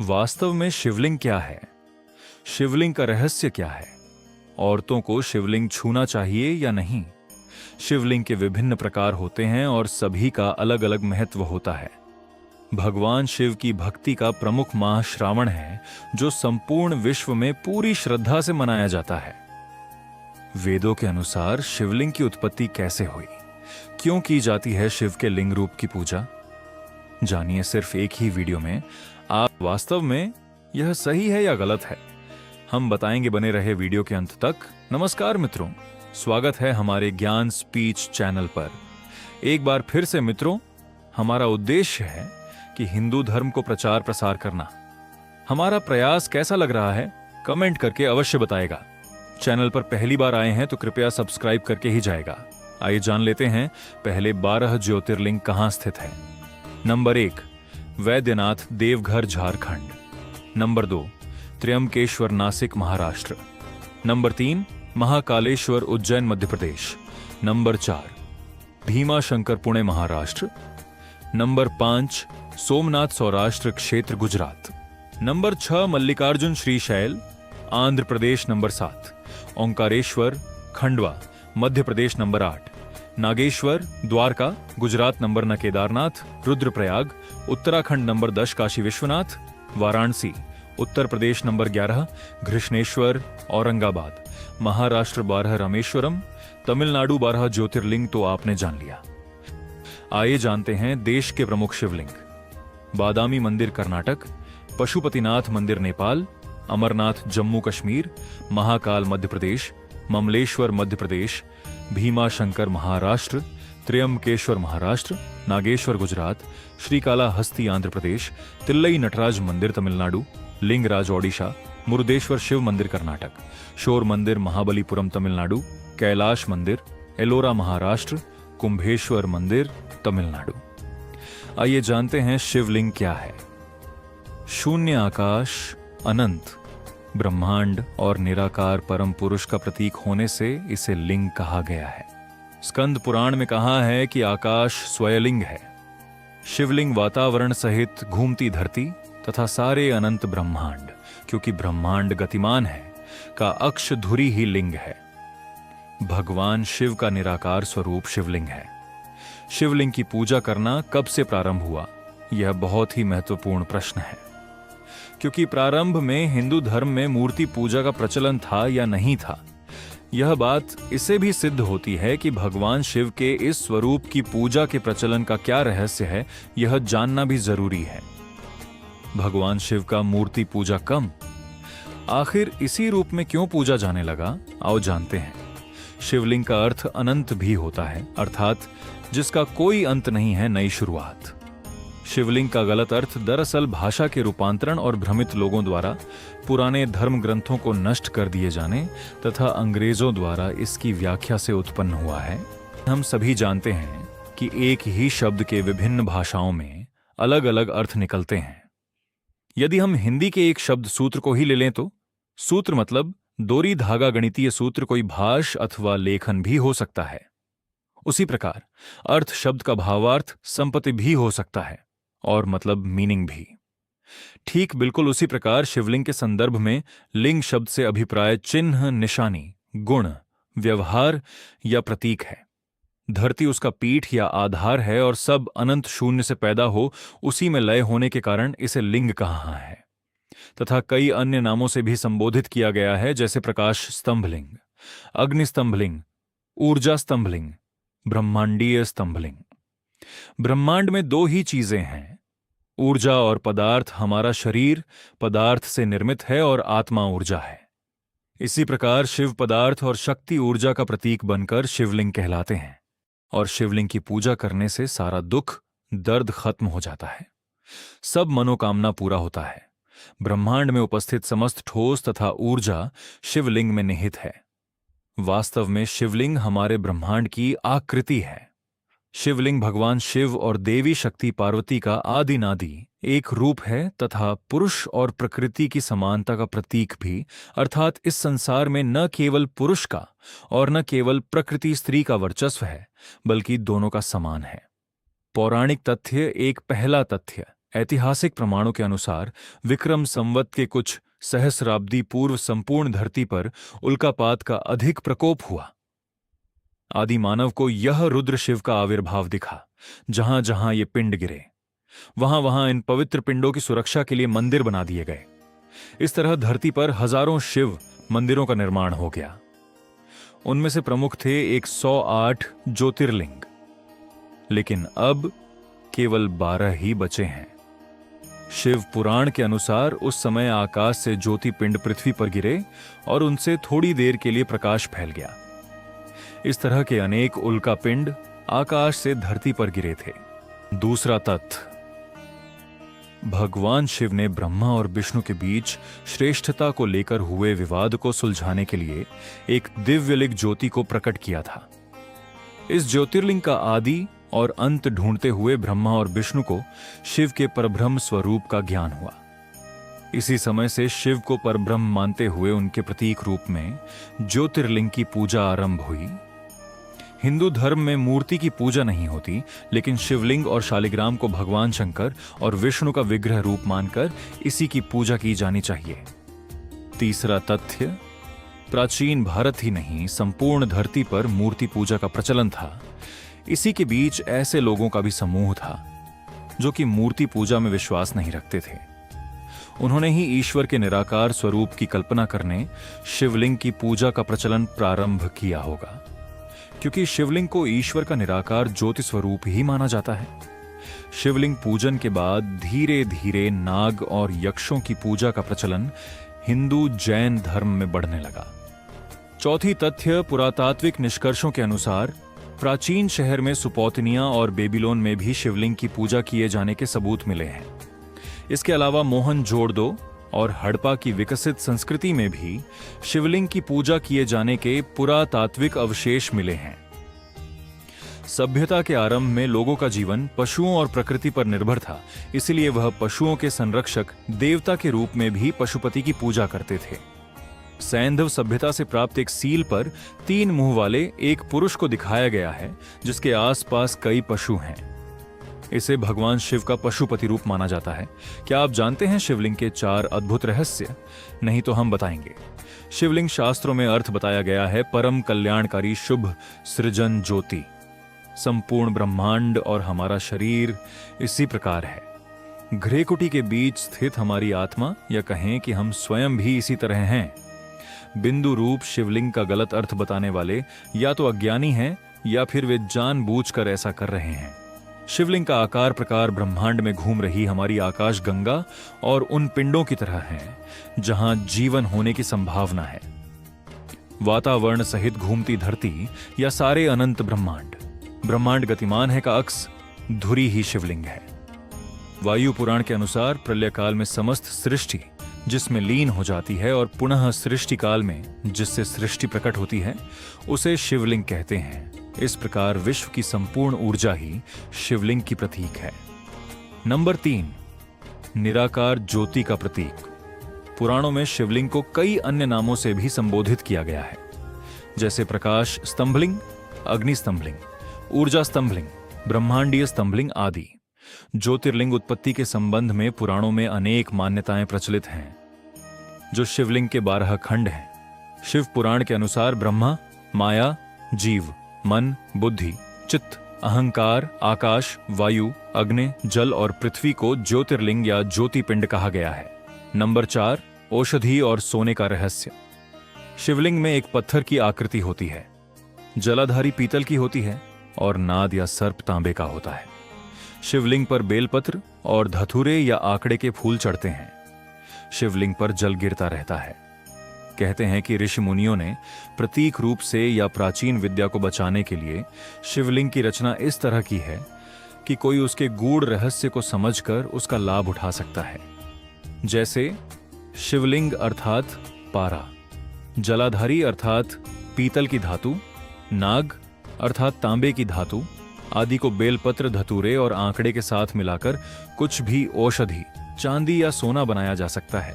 वास्तव में शिवलिंग क्या है? शिवलिंग का रहस्य क्या है? औरतों को शिवलिंग छूना चाहिए या नहीं? शिवलिंग के विभिन्न प्रकार होते हैं और सभी का अलग अलग महत्व होता है। भगवान शिव की भक्ति का प्रमुख माह श्रावण है, जो संपूर्ण विश्व में पूरी श्रद्धा से मनाया जाता है। वेदों के अनुसार शिवलिंग की उत्पत्ति कैसे हुई, क्यों की जाती है शिव के लिंग रूप की पूजा, जानिए सिर्फ एक ही वीडियो में। आप वास्तव में यह सही है या गलत है, हम बताएंगे। बने रहे वीडियो के अंत तक। नमस्कार मित्रों, स्वागत है हमारे ज्ञान स्पीच चैनल पर। एक बार फिर से मित्रों, हमारा उद्देश्य है कि हिंदू धर्म को प्रचार प्रसार करना। हमारा प्रयास कैसा लग रहा है, कमेंट करके अवश्य बताएगा। चैनल पर पहली बार आए हैं तो कृपया सब्सक्राइब करके ही जाएगा। आइए जान लेते हैं पहले 12 ज्योतिर्लिंग कहां स्थित है। Number 1, Vaidyanath Deoghar Jharkhand. Number 2, Trimbakeshwar Nashik Maharashtra. Number 3, Mahakaleshwar Ujjain Madhya Pradesh. Number 4, Bhimashankar Pune Maharashtra. Number 5, Somnath Saurashtra क्षेत्र Gujarat. Number 6, Mallikarjun Srishail Andhra Pradesh. Number 7, Omkareshwar Khandwa Madhya Pradesh. Number 8, Nageshwar Dwarka Gujarat. Number 9, Kedarnath Rudraprayag Uttarakhand. Number 10, Kashi Vishwanath Varanasi Uttar Pradesh. Number 11, Grishneshwar Aurangabad Maharashtra. 12, Rameswaram Tamil Nadu. 12 ज्योतिर्लिंग तो आपने जान लिया। आइए जानते हैं देश के प्रमुख शिवलिंग। बादामी मंदिर कर्नाटक, पशुपतिनाथ मंदिर नेपाल, अमरनाथ जम्मू कश्मीर, महाकाल मध्य प्रदेश, ममलेश्वर मध्य प्रदेश, भीमाशंकर महाराष्ट्र, त्र्यंबकेश्वर महाराष्ट्र, नागेश्वर गुजरात, श्रीकालाहस्ती आंध्र प्रदेश, तिल्लई नटराज मंदिर तमिलनाडु, लिंगराज ओडिशा, मुरुदेश्वर शिव मंदिर कर्नाटक, शोर मंदिर महाबलीपुरम तमिलनाडु, कैलाश मंदिर एलोरा महाराष्ट्र, कुंभेश्वर मंदिर तमिलनाडु। आइए जानते हैं शिवलिंग क्या है। शून्य आकाश, अनंत ब्रह्मांड और निराकार परम पुरुष का प्रतीक होने से इसे लिंग कहा गया है। स्कंद पुराण में कहा है कि आकाश स्वयलिंग है। शिवलिंग वातावरण सहित घूमती धरती तथा सारे अनंत ब्रह्मांड, क्योंकि ब्रह्मांड गतिमान है, का अक्ष धुरी ही लिंग है। भगवान शिव का निराकार स्वरूप शिवलिंग है। शिवलिंग की पूजा करना कब से प्रारंभ हुआ, यह बहुत ही महत्वपूर्ण प्रश्न है, क्योंकि प्रारंभ में हिंदू धर्म में मूर्ति पूजा का प्रचलन था या नहीं था। यह बात इससे भी सिद्ध होती है कि भगवान शिव के इस स्वरूप की पूजा के प्रचलन का क्या रहस्य है, यह जानना भी जरूरी है। भगवान शिव का मूर्ति पूजा कम, आखिर इसी रूप में क्यों पूजा जाने लगा, आओ जानते हैं। शिवलिंग का अर्थ अनंत भी होता है, अर्थात जिसका कोई अंत नहीं है, नई शुरुआत। शिवलिंग का गलत अर्थ दरअसल भाषा के रूपांतरण और भ्रमित लोगों द्वारा पुराने धर्म ग्रंथों को नष्ट कर दिए जाने तथा अंग्रेजों द्वारा इसकी व्याख्या से उत्पन्न हुआ है। हम सभी जानते हैं कि एक ही शब्द के विभिन्न भाषाओं में अलग अलग अर्थ निकलते हैं। यदि हम हिंदी के एक शब्द सूत्र को ही ले लें तो सूत्र मतलब डोरी धागा गणितीय सूत्र कोई भाष अथवा लेखन भी हो सकता है। उसी प्रकार अर्थ शब्द का भावार्थ संपत्ति भी हो सकता है और मतलब मीनिंग भी। ठीक बिल्कुल उसी प्रकार शिवलिंग के संदर्भ में लिंग शब्द से अभिप्राय चिन्ह, निशानी, गुण, व्यवहार या प्रतीक है। धरती उसका पीठ या आधार है और सब अनंत शून्य से पैदा हो उसी में लय होने के कारण इसे लिंग कहा है। तथा कई अन्य नामों से भी संबोधित किया गया है, जैसे प्रकाश स्तंभलिंग, अग्नि स्तंभलिंग, ऊर्जा स्तंभलिंग, ब्रह्मांडीय स्तंभलिंग। ब्रह्मांड में दो ही चीजें हैं, ऊर्जा और पदार्थ। हमारा शरीर पदार्थ से निर्मित है और आत्मा ऊर्जा है। इसी प्रकार शिव पदार्थ और शक्ति ऊर्जा का प्रतीक बनकर शिवलिंग कहलाते हैं और शिवलिंग की पूजा करने से सारा दुख दर्द खत्म हो जाता है, सब मनोकामना पूरा होता है। ब्रह्मांड में उपस्थित समस्त ठोस तथा ऊर्जा शिवलिंग में निहित है। वास्तव में शिवलिंग हमारे ब्रह्मांड की आकृति है। शिवलिंग भगवान शिव और देवी शक्ति पार्वती का आदिनादि एक रूप है तथा पुरुष और प्रकृति की समानता का प्रतीक भी, अर्थात इस संसार में न केवल पुरुष का और न केवल प्रकृति स्त्री का वर्चस्व है, बल्कि दोनों का समान है। पौराणिक तथ्य एक पहला तथ्य ऐतिहासिक प्रमाणों के अनुसार विक्रम संवत के कुछ सहस्राब्दी पूर्व संपूर्ण धरती पर उल्कापात का अधिक प्रकोप हुआ। आदि मानव को यह रुद्र शिव का आविर्भाव दिखा। जहां जहां ये पिंड गिरे, वहां वहां इन पवित्र पिंडों की सुरक्षा के लिए मंदिर बना दिए गए। इस तरह धरती पर हजारों शिव मंदिरों का निर्माण हो गया। उनमें से प्रमुख थे 108 ज्योतिर्लिंग, लेकिन अब केवल 12 ही बचे हैं। शिव पुराण के अनुसार उस समय आकाश से ज्योति पिंड पृथ्वी पर गिरे और उनसे थोड़ी देर के लिए प्रकाश फैल गया। इस तरह के अनेक उल्का पिंड आकाश से धरती पर गिरे थे। दूसरा तथ्य, भगवान शिव ने ब्रह्मा और विष्णु के बीच श्रेष्ठता को लेकर हुए विवाद को सुलझाने के लिए एक दिव्यलिंग ज्योति को प्रकट किया था। इस ज्योतिर्लिंग का आदि और अंत ढूंढते हुए ब्रह्मा और विष्णु को शिव के परब्रह्म स्वरूप का ज्ञान हुआ। इसी समय से शिव को परब्रह्म मानते हुए उनके प्रतीक रूप में ज्योतिर्लिंग की पूजा आरंभ हुई। हिंदू धर्म में मूर्ति की पूजा नहीं होती, लेकिन शिवलिंग और शालिग्राम को भगवान शंकर और विष्णु का विग्रह रूप मानकर इसी की पूजा की जानी चाहिए। तीसरा तथ्य, प्राचीन भारत ही नहीं संपूर्ण धरती पर मूर्ति पूजा का प्रचलन था। इसी के बीच ऐसे लोगों का भी समूह था जो कि मूर्ति पूजा में विश्वास नहीं रखते थे। उन्होंने ही ईश्वर के निराकार स्वरूप की कल्पना करने शिवलिंग की पूजा का प्रचलन प्रारंभ किया होगा, क्योंकि शिवलिंग को ईश्वर का निराकार ज्योति स्वरूप ही माना जाता है। शिवलिंग पूजन के बाद धीरे धीरे नाग और यक्षों की पूजा का प्रचलन हिंदू जैन धर्म में बढ़ने लगा। चौथी तथ्य, पुरातात्विक निष्कर्षों के अनुसार प्राचीन शहर में सुपौतनिया और बेबीलोन में भी शिवलिंग की पूजा किए जाने के सबूत मिले हैं। इसके अलावा मोहनजोदड़ो और हड़प्पा की विकसित संस्कृति में भी शिवलिंग की पूजा किए जाने के पुरातात्विक अवशेष मिले हैं। सभ्यता के आरंभ में लोगों का जीवन पशुओं और प्रकृति पर निर्भर था, इसलिए वह पशुओं के संरक्षक देवता के रूप में भी पशुपति की पूजा करते थे। सैंधव सभ्यता से प्राप्त एक सील पर 3 मुंह वाले एक पुरुष को दिखाया गया है, जिसके आसपास कई पशु हैं। इसे भगवान शिव का पशुपति रूप माना जाता है। क्या आप जानते हैं शिवलिंग के 4 अद्भुत रहस्य? नहीं तो हम बताएंगे। शिवलिंग शास्त्रों में अर्थ बताया गया है परम कल्याणकारी शुभ सृजन ज्योति। संपूर्ण ब्रह्मांड और हमारा शरीर इसी प्रकार है। घृकुटी के बीच स्थित हमारी आत्मा, या कहें कि हम स्वयं भी इसी तरह हैं। बिंदु रूप शिवलिंग का गलत अर्थ बताने वाले या तो अज्ञानी हैं या फिर वे जानबूझकर ऐसा कर रहे हैं। शिवलिंग का आकार प्रकार ब्रह्मांड में घूम रही हमारी आकाश गंगा और उन पिंडों की तरह है जहां जीवन होने की संभावना है। वातावरण सहित घूमती धरती या सारे अनंत ब्रह्मांड। ब्रह्मांड गतिमान है का अक्स धुरी ही शिवलिंग है। वायु पुराण के अनुसार प्रलय काल में समस्त सृष्टि जिसमें लीन हो जाती है और पुनः सृष्टि काल में जिससे सृष्टि प्रकट होती है, उसे शिवलिंग कहते हैं। इस प्रकार विश्व की संपूर्ण ऊर्जा ही शिवलिंग की प्रतीक है। नंबर 3, निराकार ज्योति का प्रतीक। पुराणों में शिवलिंग को कई अन्य नामों से भी संबोधित किया गया है, जैसे प्रकाश स्तंभलिंग, अग्नि स्तंभलिंग, ऊर्जा स्तंभलिंग, ब्रह्मांडीय स्तंभलिंग आदि। ज्योतिर्लिंग उत्पत्ति के संबंध में पुराणों में अनेक मान्यताएं प्रचलित हैं, जो शिवलिंग के 12 खंड हैं। शिव पुराण के अनुसार ब्रह्मा, माया, जीव, मन, बुद्धि, चित्त, अहंकार, आकाश, वायु, अग्नि, जल और पृथ्वी को ज्योतिर्लिंग या ज्योतिपिंड कहा गया है। नंबर 4, औषधि और सोने का रहस्य। शिवलिंग में एक पत्थर की आकृति होती है, जलाधारी पीतल की होती है और नाद या सर्प तांबे का होता है। शिवलिंग पर बेलपत्र और धतूरे या आकड़े के फूल चढ़ते हैं। शिवलिंग पर जल गिरता रहता है। कहते हैं कि ऋषि मुनियों ने प्रतीक रूप से या प्राचीन विद्या को बचाने के लिए शिवलिंग की रचना इस तरह की है कि कोई उसके गूढ़ रहस्य को समझकर उसका लाभ उठा सकता है। जैसे शिवलिंग अर्थात पारा, जलाधारी अर्थात पीतल की धातु, नाग अर्थात तांबे की धातु आदि को बेलपत्र, धतूरे और आंकड़े के साथ मिलाकर कुछ भी औषधि, चांदी या सोना बनाया जा सकता है।